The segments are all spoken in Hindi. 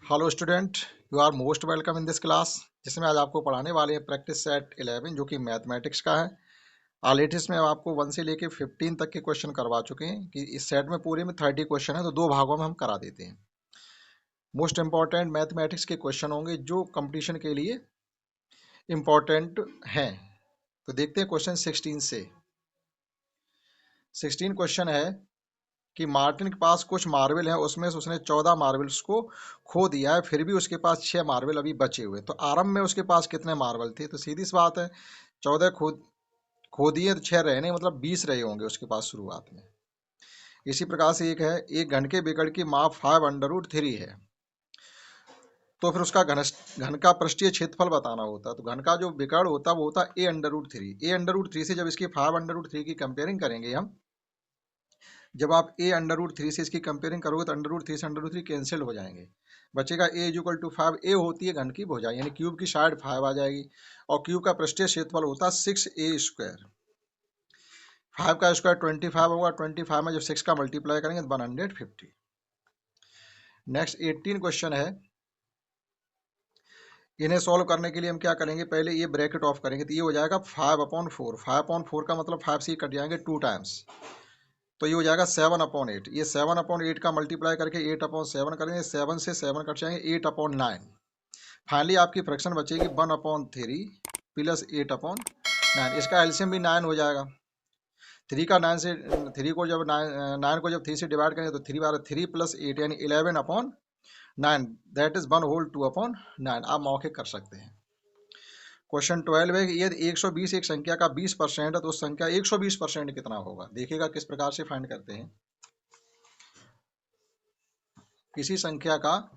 Hello student, you are most welcome in this class, जिसमें आज आपको पढ़ाने वाले हैं प्रैक्टिस सेट 11 जो कि मैथमेटिक्स का है। ऑलरेडी इसमें आपको 1 से लेके 15 तक के क्वेश्चन करवा चुके हैं कि इस सेट में पूरे में 30 क्वेश्चन है, तो दो भागों में हम करा देते हैं। मोस्ट इंपॉर्टेंट मैथमेटिक्स के क्वेश्चन होंगे जो कंपटीशन के लिए इम्पॉर्टेंट हैं। तो देखते हैं क्वेश्चन 16 से। 16 क्वेश्चन है कि मार्टिन के पास कुछ मार्बल है, उसमें से उसने 14 मार्बल्स को खो दिया है, फिर भी उसके पास 6 मार्बल अभी बचे हुए। तो आरंभ में उसके पास कितने मार्बल थे? तो सीधी सी बात है, 14 खो दिए तो 6 रहे नहीं, मतलब 20 रहे होंगे उसके पास शुरुआत में। इसी प्रकार से एक है, एक घन के बिगड़ की माप 5√3 है, तो फिर उसका घन का पृष्ठीय क्षेत्रफल बताना होता है। तो घन का जो विकर्ण होता है वो होता है a√3 से जब इसकी 5√3 की कंपेयरिंग करेंगे हम, जब आप a√3 से इसकी कंपेयरिंग करोगे तो √3 से √3 कैंसिल हो जाएंगे, बचेगा a = 5। a होती है घन की भुजाई, यानी क्यूब की साइड 5 आ जाएगी, और क्यूब का पृष्ठीय क्षेत्रफल होता है 6a²। 5 का स्क्वायर 25 होगा, 25 में जब 6 का मल्टीप्लाई करेंगे तो 150। नेक्स्ट 18 क्वेश्चन है, इन्हें सॉल्व करने के लिए हम क्या करेंगे, पहले ये ब्रैकेट ऑफ करेंगे, तो ये हो जाएगा 5/4। 5/4 का मतलब 5 से ही कट जाएंगे 2 टाइम्स, तो ये हो जाएगा 7/8। ये 7/8 का मल्टीप्लाई करके 8/7 करेंगे, 7 से 7 कट जाएंगे, 8/9। फाइनली आपकी फ्रैक्शन बचेगी 1/3 प्लस 8/9। इसका एलसीएम भी 9 हो जाएगा। 3 का 9 से 3 को जब 9 को जब 3 से डिवाइड करेंगे तो 3 प्लस 8 यानी 11/9, दैट इज 1/2/9। आप मौखिक कर सकते हैं। क्वेश्चन 12 है कि यदि 120 एक संख्या का 20% है तो उस संख्या 120% कितना होगा? देखिएगा किस प्रकार से फाइंड करते हैं। किसी संख्या का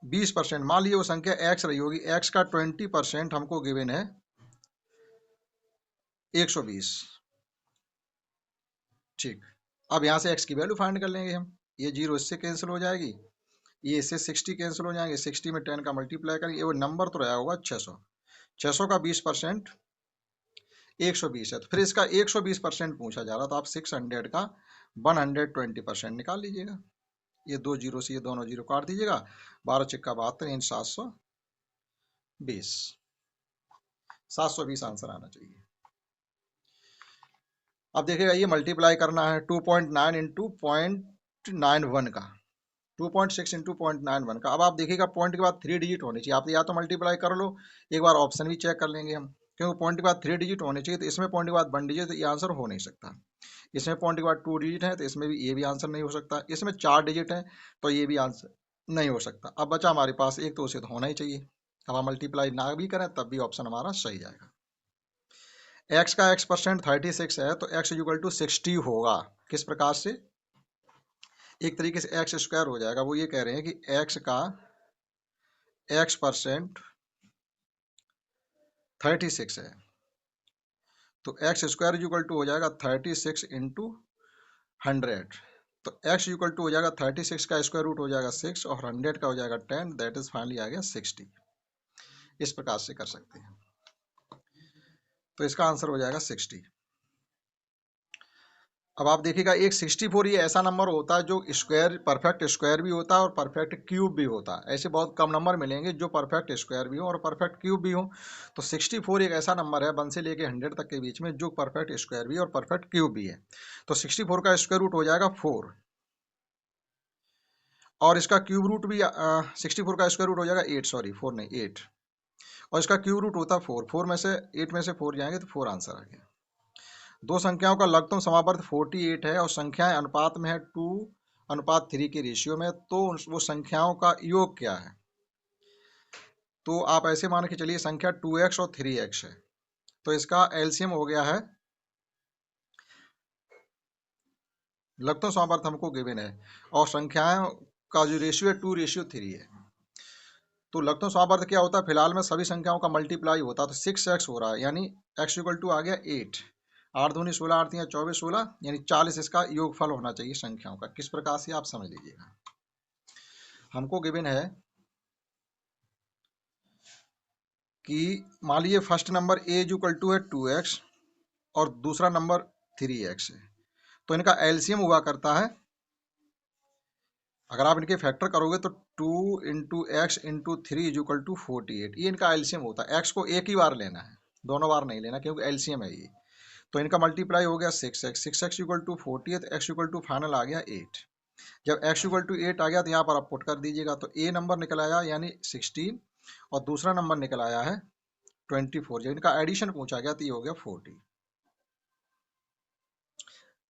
20%, मान लीजिए वो संख्या x रही होगी, x का 20% हमको गिवन है 120। ठीक, अब यहाँ से x की वैल्यू फाइंड कर लेंगे हम। ये 0 इससे कैंसिल हो जाएगी, ये इससे 60 कैंसिल हो जाएंगे, 60 में 10 का मल्टीप्लाई करेंगे, वो नंबर तो रहा होगा 600। 600 का 20% 120 है, तो फिर इसका 120% पूछा जा रहा, तो आप 600 का 120% निकाल लीजिएगा। ये 2 जीरो से ये दोनों जीरो काट दीजिएगा, 12 चिक्का 72 इन 720। 720 आंसर आना चाहिए। अब देखिएगा ये मल्टीप्लाई करना है 2.9 इंटू 0.91 का, 2.6 इंटू 0.91 का। अब आप देखिएगा पॉइंट के बाद 3 डिजिट होनी चाहिए, आप या तो मल्टीप्लाई कर लो, एक बार ऑप्शन भी चेक कर लेंगे हम, क्योंकि पॉइंट के बाद 3 डिजिट होने चाहिए, तो इसमें पॉइंट के बाद 1 डिजिट, तो ये आंसर हो नहीं सकता। इसमें पॉइंट के बाद 2 डिजिट है, तो इसमें भी ये भी आंसर नहीं हो सकता। इसमें 4 डिजिट है, तो ये भी आंसर नहीं हो सकता। अब बचा हमारे पास एक, तो उसे तो होना ही चाहिए। अब हम मल्टीप्लाई ना भी करें तब भी ऑप्शन हमारा सही जाएगा। एक्स का x% 36 है, तो x = 60 होगा। किस प्रकार से? एक तरीके से x² हो जाएगा। वो ये कह रहे हैं कि x का x% 36 है, तो x² हो जाएगा 36 इंटू 100। तो x हो जाएगा 36 का स्क्वायर रूट हो जाएगा 6 और 100 का हो जाएगा 10, दैट इज फाइनली आ गया 60। इस प्रकार से कर सकते हैं, तो इसका आंसर हो जाएगा 60। अब आप देखिएगा एक 64 ये ऐसा नंबर होता है जो स्क्वायर, परफेक्ट स्क्वायर भी होता है और परफेक्ट क्यूब भी होता है। ऐसे बहुत कम नंबर मिलेंगे जो परफेक्ट स्क्वायर भी हो और परफेक्ट क्यूब भी हो। तो 64 एक ऐसा नंबर है 1 से लेके 100 तक के बीच में जो परफेक्ट स्क्वायर भी और परफेक्ट क्यूब भी है। तो 64 का स्क्वायर रूट हो जाएगा 4, और इसका क्यूब रूट भी 64 का स्क्वायर रूट हो जाएगा 8, सॉरी 4 नहीं 8, और इसका क्यूब रूट होता है 4। 4 में से 8 में से 4 जाएंगे तो 4 आंसर आ गया। दो संख्याओं का लघुत्तम समावर्त 48 है और संख्याएं अनुपात में है 2:3 के रेशियो में, तो वो संख्याओं का योग क्या है? तो आप ऐसे मान के चलिए संख्या 2x और 3x है, तो इसका एलसीएम हो गया है, लघुत्तम समावर्त हमको गिवन है और संख्याओं का जो रेशियो है 2:3 है। तो लघुत्तम समावर्त क्या होता है? फिलहाल में सभी संख्याओं का मल्टीप्लाई होता है, तो 6x हो रहा है, यानी x = आ गया 8। 8 दूनी 16, 8 तियां 24, 16 यानी 40 इसका योगफल होना चाहिए संख्याओं का। किस प्रकार से? आप समझ लीजिएगा। हमको गिवन है कि मान लीजिए फर्स्ट नंबर a = है 2x और दूसरा नंबर 3x है, तो इनका एलसीएम हुआ करता है अगर आप इनके फैक्टर करोगे तो 2 × x × 3 = 48, ये इनका एलसीएम होता है। एक्स को एक ही बार लेना है, दोनों बार नहीं लेना, क्योंकि एलसीएम है ये। तो इनका मल्टीप्लाई हो गया 6x, 6x = 48, x = फाइनल आ गया 8। जब x = 8 आ गया तो यहाँ पर आप पुट कर दीजिएगा, तो ए नंबर निकल आया यानी 16, और दूसरा नंबर निकल आया है 24। जब इनका एडिशन पूछा गया तो ये हो गया 40।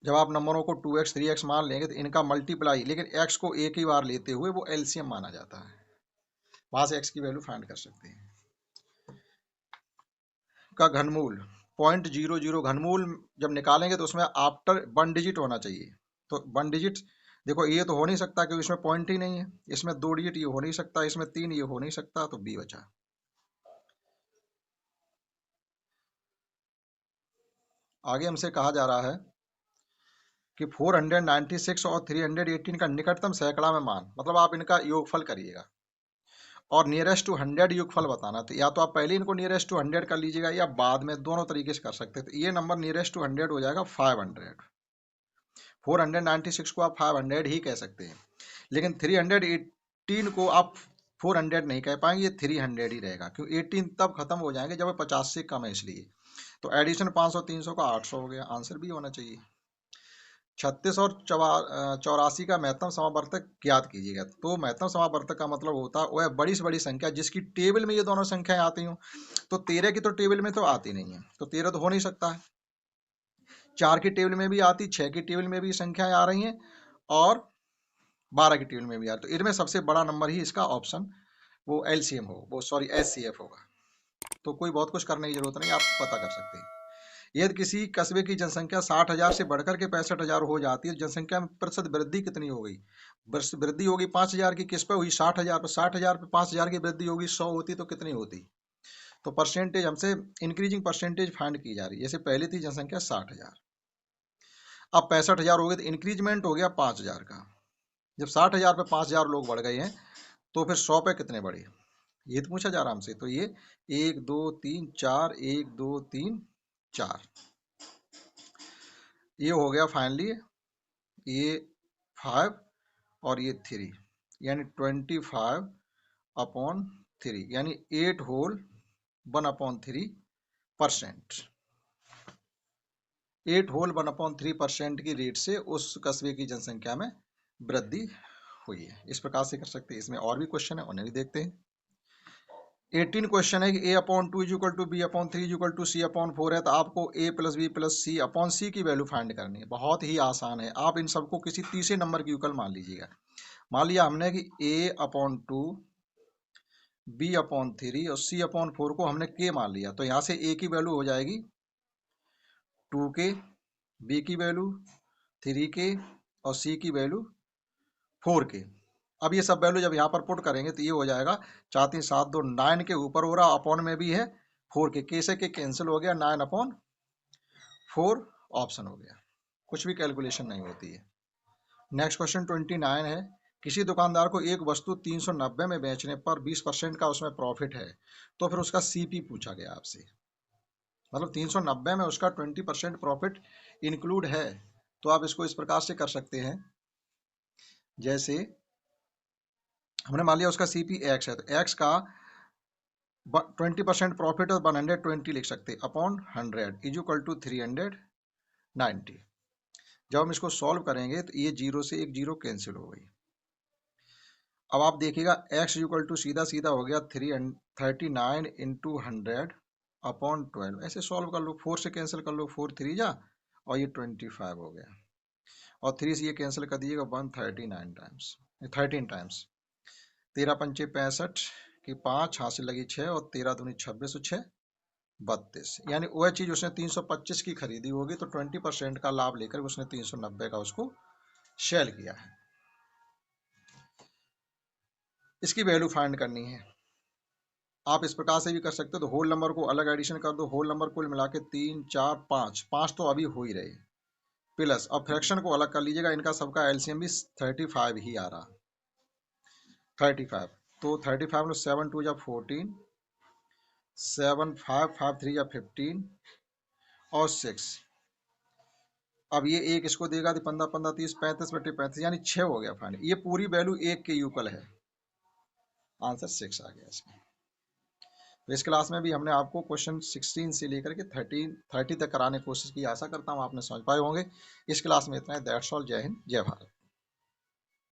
जब आप नंबरों को 2x 3x मान लेंगे तो इनका मल्टीप्लाई, लेकिन x को एक ही बार लेते हुए, वो एलसीएम माना जाता है, वहां से x की वैल्यू फाइंड कर सकते हैं। का घनमूल 0.00, घनमूल जब निकालेंगे तो उसमें आफ्टर 1 डिजिट होना चाहिए। तो 1 डिजिट देखो, ये तो हो नहीं सकता क्योंकि इसमें पॉइंट ही नहीं है। इसमें 2 डिजिट ये हो नहीं सकता, इसमें 3 ये हो नहीं सकता, तो बी बचा। आगे हमसे कहा जा रहा है कि 496 और 318 का निकटतम सैकड़ा में मान, मतलब आप इनका योगफल करिएगा और नियरेस्ट टू 100 योगफल बताना। तो या तो आप पहले इनको नियरेस्ट टू 100 कर लीजिएगा या बाद में, दोनों तरीके से कर सकते हैं। तो ये नंबर नियरेस्ट टू 100 हो जाएगा 500। 496 को आप 500 ही कह सकते हैं, लेकिन 318 को आप 400 नहीं कह पाएंगे, ये 300 ही रहेगा, क्योंकि 18 तब खत्म हो जाएंगे जब 50 से कम है, इसलिए। तो एडिशन 500 300 का 800 हो गया, आंसर भी होना चाहिए। 36 और 84 का महत्तम समावर्तक ज्ञात कीजिएगा। तो महत्तम समावर्तक का मतलब होता है वह बड़ी से बड़ी संख्या जिसकी टेबल में ये दोनों संख्याएं आती हूँ। तो 13 की तो टेबल में तो आती नहीं है, तो 13 तो हो नहीं सकता है। 4 की टेबल में भी आती, 6 की टेबल में भी संख्याएं आ रही हैं, और 12 की टेबल में भी आती। तो इनमें सबसे बड़ा नंबर ही इसका ऑप्शन वो एलसीएम हो, वो सॉरी एचसीएफ होगा। तो कोई बहुत कुछ करने की जरूरत नहीं, आप पता कर सकते हैं। यदि किसी कस्बे की जनसंख्या 60,000 से बढ़कर के 65,000 हो जाती है, जनसंख्या में प्रतिशत वृद्धि कितनी हो गई? वृद्धि होगी 5,000 की, किस पे हुई? 60,000 पर। 60,000 पे 5,000 की वृद्धि होगी, 100 होती तो कितनी होती? तो परसेंटेज हमसे इंक्रीजिंग परसेंटेज फाइंड की जा रही है। जैसे पहले थी जनसंख्या 60,000, अब 65,000 हो गई, तो इंक्रीजमेंट हो गया 5,000 का। जब 60,000 पे 5,000 लोग बढ़ गए हैं, तो फिर 100 पे कितने बढ़े, ये तो पूछा जा रहा हमसे। तो ये 1 2 3 4, 1 2 3 4, ये हो गया फाइनली, ये 5 और ये 3, यानी 25/3, यानी 8 होल 1/3%। 8 होल 1/3% की रेट से उस कस्बे की जनसंख्या में वृद्धि हुई है। इस प्रकार से कर सकते हैं। इसमें और भी क्वेश्चन है, उन्हें भी देखते हैं। 18 क्वेश्चन है कि a/2 = b/3 = c/4 है, तो आपको a + b + c/c की वैल्यू फाइंड करनी है। बहुत ही आसान है, आप इन सबको किसी तीसरे नंबर की युगल मान लीजिएगा। मान लिया हमने कि a/2 b/3 और c/4 को हमने k मान लिया, तो यहाँ से a की वैल्यू हो जाएगी 2k, b की वैल्यू 3k और c की वैल्यू 4k। अब ये सब वैल्यू जब यहाँ पर पुट करेंगे तो ये हो जाएगा 4 3 7 2 9 के ऊपर हो रहा, अपॉन में भी है 4k से के कैंसिल हो गया, 9/4 ऑप्शन हो गया। कुछ भी कैलकुलेशन नहीं होती है। नेक्स्ट क्वेश्चन 29 है, किसी दुकानदार को एक वस्तु 390 में बेचने पर 20% का उसमें प्रॉफिट है, तो फिर उसका सीपी पूछा गया आपसे। मतलब 390 में उसका 20% प्रॉफिट इंक्लूड है। तो आप इसको इस प्रकार से कर सकते हैं, जैसे हमने मान लिया उसका सीपी एक्स है, तो एक्स का 20% प्रॉफिट और 120 लिख सकते अपॉन 100 = 390। जब हम इसको सॉल्व करेंगे तो ये 0 से एक 0 कैंसिल हो गई। अब आप देखिएगा x = सीधा सीधा हो गया 39 × 100/12। ऐसे सॉल्व कर लो, 4 से कैंसिल कर लो, 4 3 जा, और ये 25 हो गया, और 3 से ये कैंसिल कर दीजिएगा 139 टाइम्स, 13 टाइम्स। 13 पंचे 65 की 5 हासिल लगी 6, और 13 दूनी 26 और 6 32, यानी वह चीज उसने 325 की खरीदी होगी, तो 20% का लाभ लेकर उसने 390 का उसको सेल किया है। इसकी वैल्यू फाइंड करनी है। आप इस प्रकार से भी कर सकते हो, तो होल नंबर को अलग एडिशन कर दो, होल नंबर कुल मिला के 3 4 5, 5 तो अभी हो ही रहे, प्लस अब फ्रैक्शन को अलग कर लीजिएगा, इनका सबका एलसीएम भी 35 ही आ रहा, 35। तो 35 में 7 2 जा 14, 7 5 5 3 जा 15 और 6 अब ये एक इसको देगा तो 15 15 30 35 बटे 35 यानी 6 हो गया फाइनल। ये पूरी वैल्यू एक के यूकल है। आंसर 6 आ गया इसमें। तो इस क्लास में भी हमने आपको क्वेश्चन 16 से लेकर के 30 तक कराने की कोशिश की। आशा करता हूँ आपने समझ पाए होंगे। इस क्लास में इतना है। That's all. जय हिंद, जय भारत।